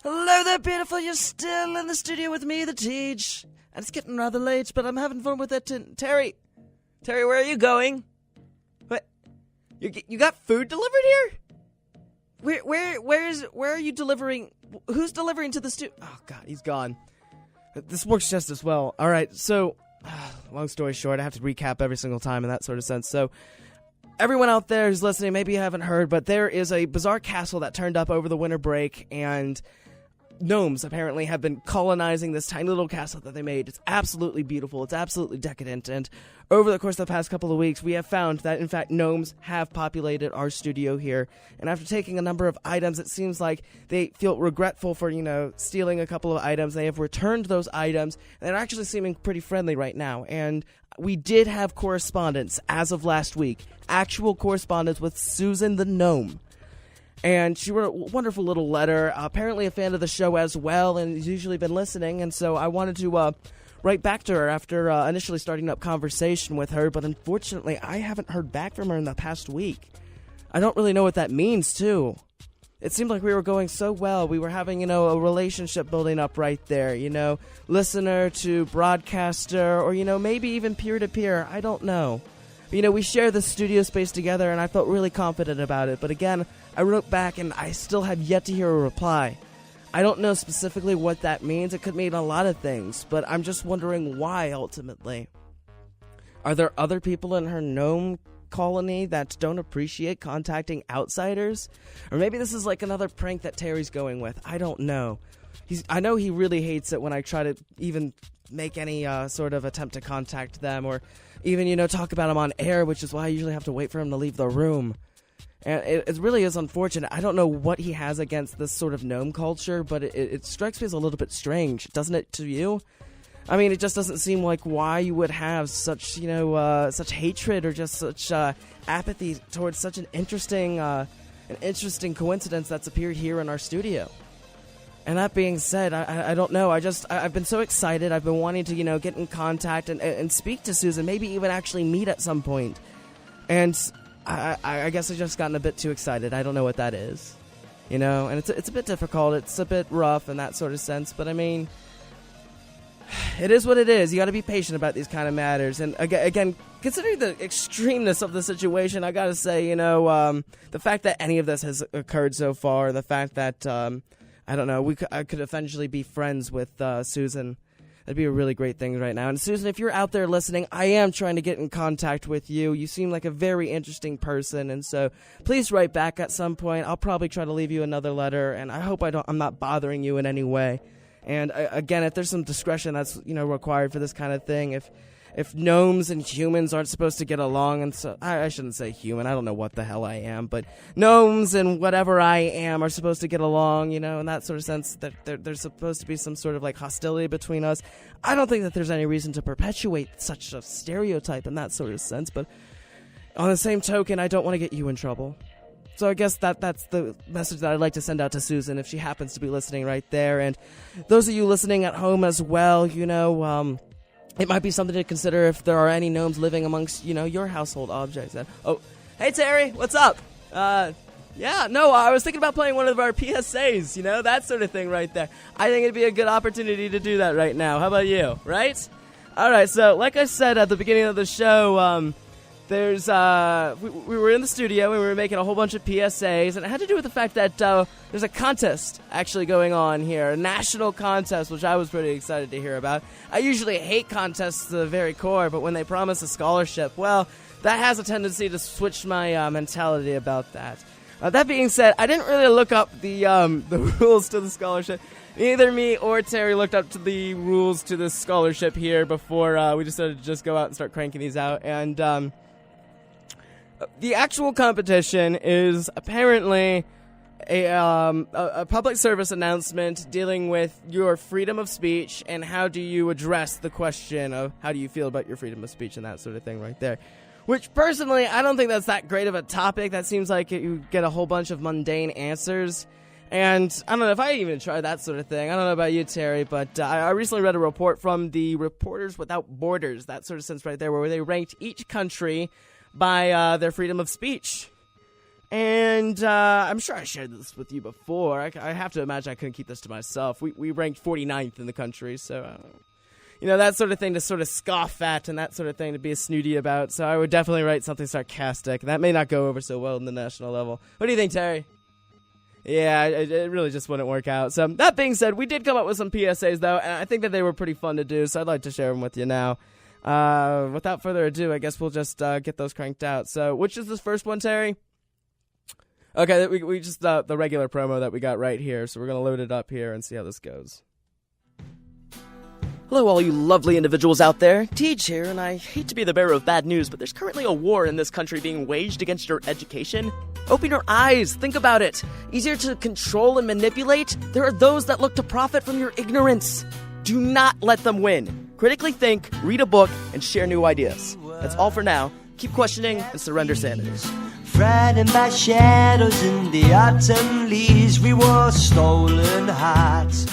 Hello there, beautiful. You're still in the studio with me, the Teej. And it's getting rather late, but I'm having fun with it. Terry, where are you going? What? You got food delivered here? Where are you delivering? Who's delivering to the studio? Oh God, he's gone. This works just as well. All right, so long story short, I have to recap every single time in that sort of sense. So, everyone out there who's listening, maybe you haven't heard, but there is a bizarre castle that turned up over the winter break, and gnomes apparently have been colonizing this tiny little castle that they made. It's absolutely beautiful. It's absolutely decadent. And over the course of the past couple of weeks, we have found that, in fact, gnomes have populated our studio here. And after taking a number of items, it seems like they feel regretful for, stealing a couple of items. They have returned those items. And they're actually seeming pretty friendly right now. And we did have correspondence as of last week. Actual correspondence with Susan the gnome. And she wrote a wonderful little letter, apparently a fan of the show as well, and has usually been listening, and so I wanted to write back to her after initially starting up conversation with her, but unfortunately I haven't heard back from her in the past week. I don't really know what that means, too. It seemed like we were going so well. We were having, a relationship building up right there, listener to broadcaster, or, maybe even peer-to-peer. I don't know. We share the studio space together, and I felt really confident about it. But again, I wrote back, and I still have yet to hear a reply. I don't know specifically what that means. It could mean a lot of things, but I'm just wondering why, ultimately. Are there other people in her gnome colony that don't appreciate contacting outsiders? Or maybe this is like another prank that Terry's going with. I don't know. I know he really hates it when I try to even make any sort of attempt to contact them, or even, talk about him on air, which is why I usually have to wait for him to leave the room. And it really is unfortunate. I don't know what he has against this sort of gnome culture, but it strikes me as a little bit strange, doesn't it to you? I mean, it just doesn't seem like why you would have such, such hatred or just such apathy towards such an interesting coincidence that's appeared here in our studio. And that being said, I don't know. I've been so excited. I've been wanting to, get in contact and speak to Susan, maybe even actually meet at some point. And I guess I've just gotten a bit too excited. I don't know what that is, and it's a bit difficult. It's a bit rough in that sort of sense. But I mean, it is what it is. You got to be patient about these kind of matters. And again, considering the extremeness of the situation, I got to say, the fact that any of this has occurred so far, the fact that I don't know, I could eventually be friends with Susan. That'd be a really great thing right now. And Susan, if you're out there listening, I am trying to get in contact with you. You seem like a very interesting person, and so please write back at some point. I'll probably try to leave you another letter, and I hope I'm not bothering you in any way. And again, if there's some discretion that's required for this kind of thing, if gnomes and humans aren't supposed to get along, and so I shouldn't say human, I don't know what the hell I am, but gnomes and whatever I am are supposed to get along, in that sort of sense, that there's supposed to be some sort of like hostility between us. I don't think that there's any reason to perpetuate such a stereotype in that sort of sense, but on the same token, I don't want to get you in trouble. So I guess that's the message that I'd like to send out to Susan if she happens to be listening right there. And those of you listening at home as well, it might be something to consider if there are any gnomes living amongst, your household objects. Oh, hey Terry, what's up? I was thinking about playing one of our PSAs, that sort of thing right there. I think it'd be a good opportunity to do that right now. How about you, right? Alright, so like I said at the beginning of the show, we were in the studio and we were making a whole bunch of PSAs, and it had to do with the fact that there's a contest actually going on here, a national contest, which I was pretty excited to hear about. I usually hate contests to the very core, but when they promise a scholarship, well, that has a tendency to switch my mentality about that. That being said, I didn't really look up the rules to the scholarship. Neither me or Terry looked up to the rules to this scholarship here before we decided to just go out and start cranking these out, and the actual competition is apparently a public service announcement dealing with your freedom of speech and how do you address the question of how do you feel about your freedom of speech and that sort of thing right there. Which, personally, I don't think that's that great of a topic. That seems like you get a whole bunch of mundane answers. And I don't know if I even try that sort of thing. I don't know about you, Terry, but I recently read a report from the Reporters Without Borders, that sort of sense right there, where they ranked each country by their freedom of speech. And I'm sure I shared this with you before. I have to imagine I couldn't keep this to myself. We ranked 49th in the country, so, that sort of thing to sort of scoff at and that sort of thing to be a snooty about. So I would definitely write something sarcastic. That may not go over so well in the national level. What do you think, Terry? Yeah, it really just wouldn't work out. So that being said, we did come up with some PSAs, though, and I think that they were pretty fun to do, so I'd like to share them with you now. Without further ado, I guess we'll just get those cranked out. So which is this first one, Terry? Okay, we just the regular promo that we got right here, so we're going to load it up here and see how this goes. Hello, all you lovely individuals out there. Teej here, and I hate to be the bearer of bad news, but there's currently a war in this country being waged against your education. Open your eyes, think about it. Easier to control and manipulate? There are those that look to profit from your ignorance. Do not let them win. Critically think, read a book, and share new ideas. That's all for now. Keep questioning and surrender sanity. Frightened by shadows in the autumn leaves, we wore stolen hearts.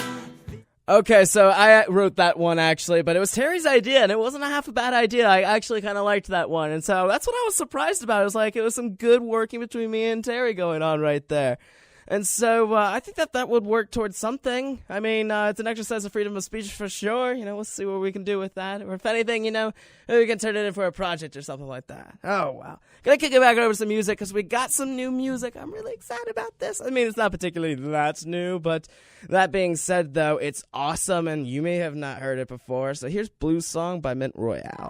Okay, so I wrote that one, actually, but it was Terry's idea, and it wasn't a half a bad idea. I actually kind of liked that one, and so that's what I was surprised about. It was some good working between me and Terry going on right there. And so I think that would work towards something. I mean, it's an exercise of freedom of speech for sure. We'll see what we can do with that. Or if anything, maybe we can turn it in for a project or something like that. Oh, wow. Gonna kick it back over to some music because we got some new music. I'm really excited about this. I mean, it's not particularly that new, but that being said, though, it's awesome, and you may have not heard it before. So here's Blues Song by Mint Royale.